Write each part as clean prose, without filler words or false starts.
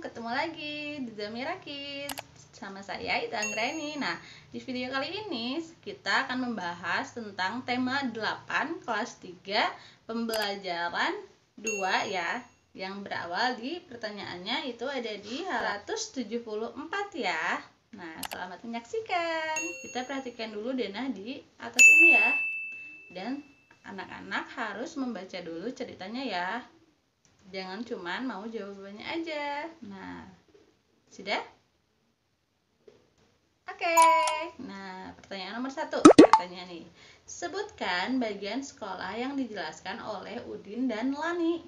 ketemu lagi di Zamira Kids sama saya Ita Anggraini. Nah, di video kali ini kita akan membahas tentang tema 8 kelas 3 pembelajaran 2 ya, yang berawal di pertanyaannya itu ada di halaman 174 ya. Nah, selamat menyaksikan. Kita perhatikan dulu denah di atas ini ya. Dan anak-anak harus membaca dulu ceritanya ya. Jangan cuman mau jawabannya aja. Nah, sudah? Oke. Nah, pertanyaan nomor 1 katanya nih. Sebutkan bagian sekolah yang dijelaskan oleh Udin dan Lani.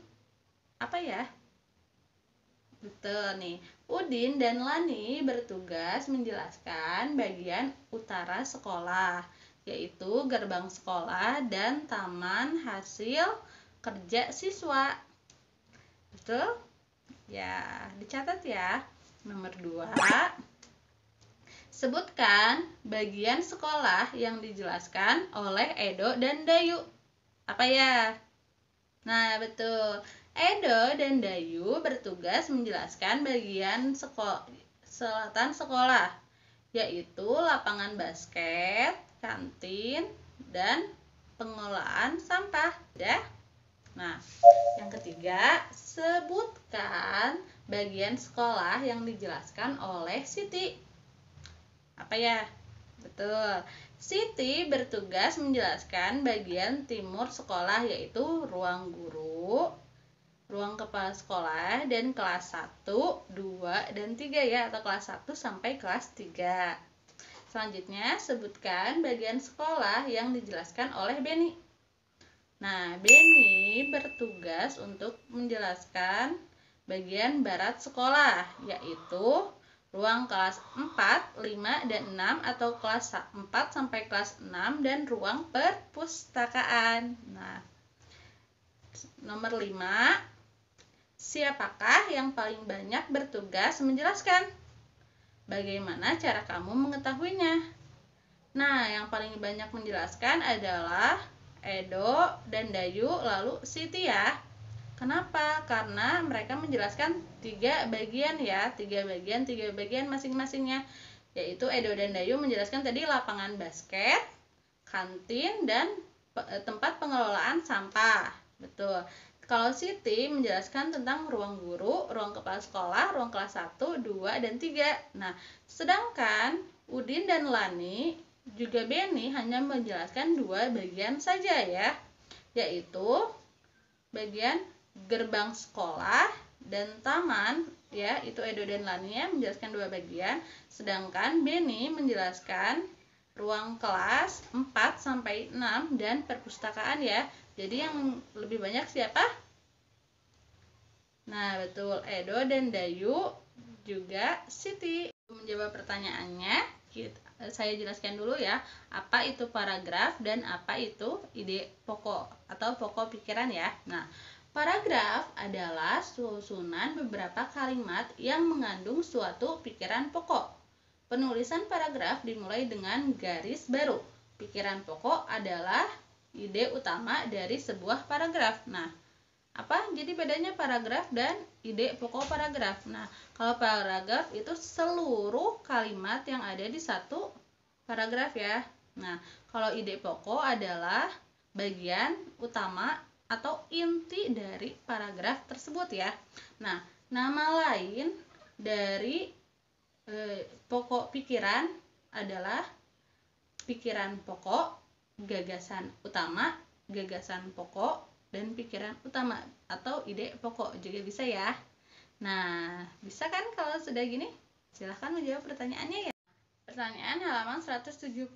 Apa ya? Betul nih. Udin dan Lani bertugas menjelaskan bagian utara sekolah, yaitu gerbang sekolah dan taman hasil kerja siswa. Betul? Ya, dicatat ya. Nomor 2. Sebutkan bagian sekolah yang dijelaskan oleh Edo dan Dayu. Apa ya? Nah, betul. Edo dan Dayu bertugas menjelaskan bagian selatan sekolah, yaitu lapangan basket, kantin, dan pengelolaan sampah. Udah? Nah, yang ketiga, sebutkan bagian sekolah yang dijelaskan oleh Siti. Apa ya? Betul. Siti bertugas menjelaskan bagian timur sekolah, yaitu ruang guru, ruang kepala sekolah, dan kelas 1, 2, dan 3 ya, atau kelas 1 sampai kelas 3. Selanjutnya, sebutkan bagian sekolah yang dijelaskan oleh Beni. Nah, Beni bertugas untuk menjelaskan bagian barat sekolah, yaitu ruang kelas 4, 5, dan 6 atau kelas 4 sampai kelas 6 dan ruang perpustakaan. Nah, nomor 5, siapakah yang paling banyak bertugas menjelaskan? Bagaimana cara kamu mengetahuinya? Nah, yang paling banyak menjelaskan adalah Edo dan Dayu, lalu Siti ya. Kenapa? Karena mereka menjelaskan 3 bagian ya, 3 bagian masing-masingnya, yaitu Edo dan Dayu menjelaskan tadi lapangan basket, kantin, dan tempat pengelolaan sampah. Betul. Kalau Siti menjelaskan tentang ruang guru, ruang kepala sekolah, ruang kelas 1, 2, dan 3. Nah, sedangkan Udin dan Lani juga Beni hanya menjelaskan 2 bagian saja ya, yaitu bagian gerbang sekolah dan taman ya, itu Edo dan Lani ya, menjelaskan 2 bagian, sedangkan Beni menjelaskan ruang kelas 4 sampai 6 dan perpustakaan ya. Jadi yang lebih banyak siapa? Nah, betul, Edo dan Dayu juga Siti. Menjawab pertanyaannya, saya jelaskan dulu ya, apa itu paragraf dan apa itu ide pokok atau pokok pikiran ya. Nah, paragraf adalah susunan beberapa kalimat yang mengandung suatu pikiran pokok. Penulisan paragraf dimulai dengan garis baru. Pikiran pokok adalah ide utama dari sebuah paragraf. Nah, apa jadi bedanya paragraf dan ide pokok paragraf? Nah, kalau paragraf itu seluruh kalimat yang ada di satu paragraf ya. Nah, kalau ide pokok adalah bagian utama atau inti dari paragraf tersebut ya. Nah, nama lain dari pokok pikiran adalah pikiran pokok, gagasan utama, gagasan pokok, dan pikiran utama atau ide pokok juga bisa ya. Nah, bisa kan kalau sudah gini? Silahkan menjawab pertanyaannya ya. Pertanyaan halaman 175.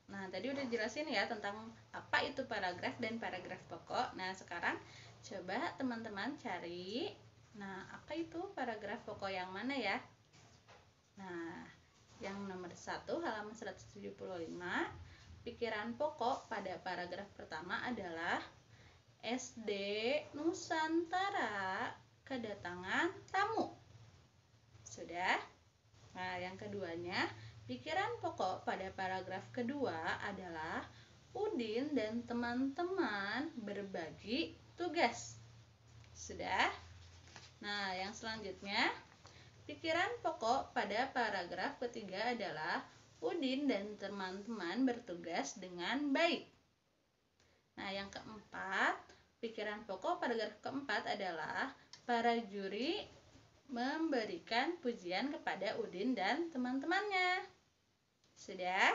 Nah, tadi udah jelasin ya tentang apa itu paragraf dan paragraf pokok. Nah, sekarang coba teman-teman cari. Nah, apa itu paragraf pokok yang mana ya? Nah, yang nomor 1 halaman 175. Pikiran pokok pada paragraf pertama adalah SD Nusantara kedatangan tamu. Sudah? Nah, yang keduanya, pikiran pokok pada paragraf kedua adalah Udin dan teman-teman berbagi tugas. Sudah? Nah, yang yang selanjutnya, pikiran pokok pada paragraf ketiga adalah Udin dan teman-teman bertugas dengan baik. Nah, yang keempat, pikiran pokok paragraf keempat adalah para juri memberikan pujian kepada Udin dan teman-temannya. Sudah?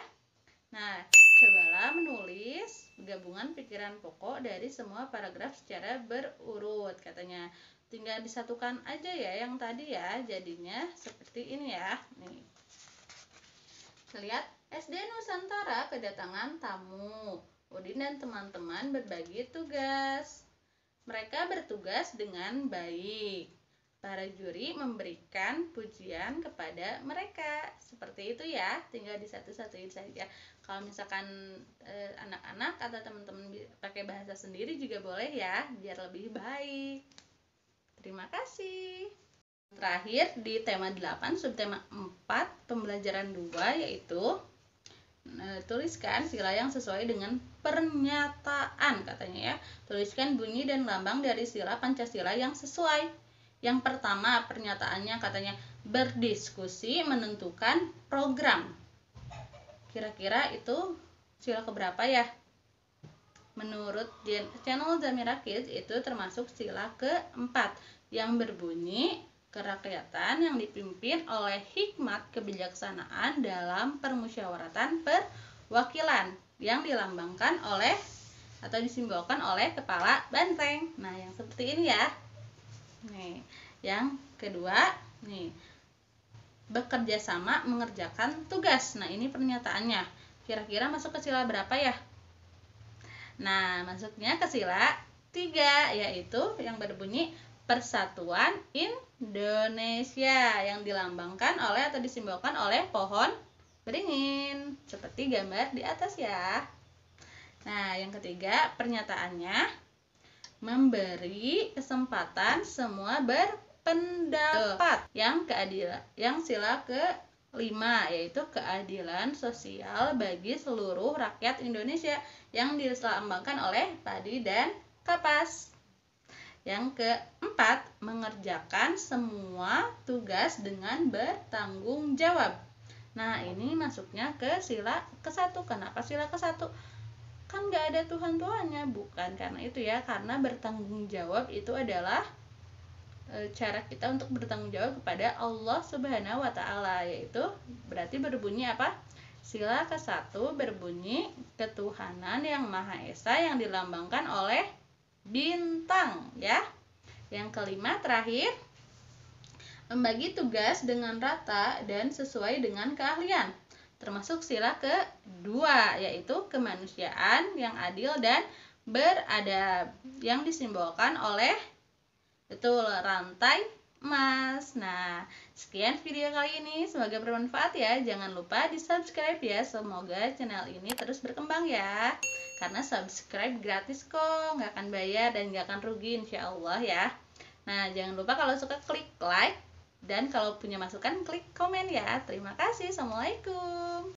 Nah, cobalah menulis gabungan pikiran pokok dari semua paragraf secara berurut katanya. Tinggal disatukan aja ya yang tadi ya, jadinya seperti ini ya. Nih. Lihat, SD Nusantara kedatangan tamu. Udin dan teman-teman berbagi tugas. Mereka bertugas dengan baik. Para juri memberikan pujian kepada mereka. Seperti itu ya, tinggal disatu-satuin saja. Kalau misalkan anak-anak atau teman-teman pakai bahasa sendiri juga boleh ya, biar lebih baik. Terima kasih. Terakhir di tema 8, subtema 4, pembelajaran 2, yaitu tuliskan sila yang sesuai dengan pernyataan katanya ya. Tuliskan bunyi dan lambang dari sila Pancasila yang sesuai. Yang pertama, pernyataannya katanya berdiskusi menentukan program. Kira-kira itu sila keberapa ya? Menurut channel Zamira Kids itu termasuk sila keempat yang berbunyi kerakyatan yang dipimpin oleh hikmat kebijaksanaan dalam permusyawaratan perwakilan yang dilambangkan oleh atau disimbolkan oleh kepala banteng. Nah, yang seperti ini ya. Nih, yang kedua, nih, bekerja sama mengerjakan tugas. Nah, ini pernyataannya. Kira-kira masuk ke sila berapa ya? Nah, masuknya ke sila 3, yaitu yang berbunyi Persatuan Indonesia yang dilambangkan oleh atau disimbolkan oleh pohon beringin seperti gambar di atas ya. Nah, yang ketiga, pernyataannya memberi kesempatan semua berpendapat. Yang sila ke-5 yaitu keadilan sosial bagi seluruh rakyat Indonesia yang dilambangkan oleh padi dan kapas. Yang keempat, mengerjakan semua tugas dengan bertanggung jawab. Nah, ini masuknya ke sila ke-1. Kenapa sila ke-1? Kan gak ada Tuhan-Tuhannya, bukan karena itu ya, karena bertanggung jawab itu adalah cara kita untuk bertanggung jawab kepada Allah Subhanahu wa Ta'ala, yaitu berarti berbunyi apa? Sila ke-1 berbunyi ketuhanan yang Maha Esa yang dilambangkan oleh bintang ya. Yang kelima terakhir, membagi tugas dengan rata dan sesuai dengan keahlian. Termasuk sila ke-2 yaitu kemanusiaan yang adil dan beradab yang disimbolkan oleh rantai emas. Nah, sekian video kali ini, semoga bermanfaat ya. Jangan lupa di subscribe ya, semoga channel ini terus berkembang ya. Karena subscribe gratis kok, nggak akan bayar dan nggak akan rugi insya Allah ya. Nah, jangan lupa kalau suka klik like, dan kalau punya masukan klik komen ya. Terima kasih. Assalamualaikum.